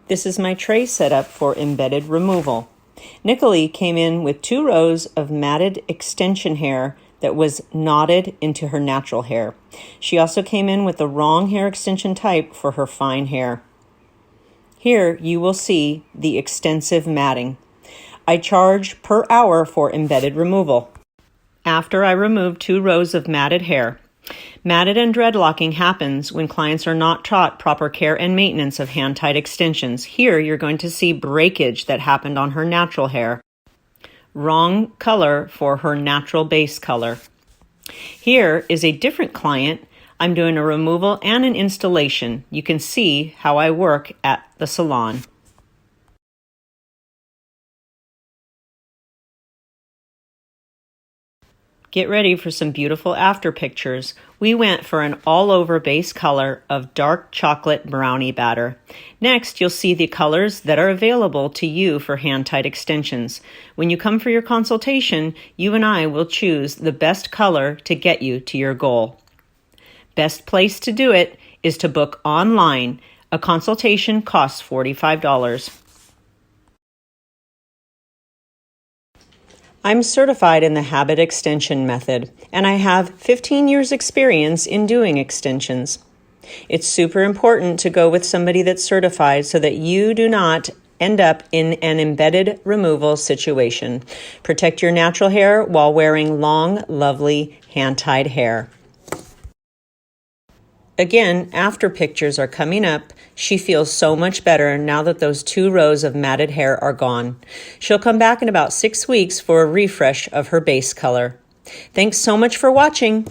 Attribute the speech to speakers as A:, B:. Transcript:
A: This is my tray setup for embedded removal. Nicholi came in with 2 rows of matted extension hair that was knotted into her natural hair. She also came in with the wrong hair extension type for her fine hair. Here you will see the extensive matting. I charge per hour for embedded removal. After I remove 2 rows of matted hair, matted and dreadlocking happens when clients are not taught proper care and maintenance of hand-tied extensions. Here you're going to see breakage that happened on her natural hair. Wrong color for her natural base color. Here is a different client. I'm doing a removal and an installation. You can see how I work at the salon. Get ready for some beautiful after pictures. We went for an all-over base color of dark chocolate brownie batter. Next, you'll see the colors that are available to you for hand-tied extensions. When you come for your consultation, you and I will choose the best color to get you to your goal. Best place to do it is to book online. A consultation costs $45. I'm certified in the habit extension method, and I have 15 years experience in doing extensions. It's super important to go with somebody that's certified so that you do not end up in an embedded removal situation. Protect your natural hair while wearing long, lovely hand-tied hair. Again, after pictures are coming up. She feels so much better now that those 2 rows of matted hair are gone. She'll come back in about 6 weeks for a refresh of her base color. Thanks so much for watching.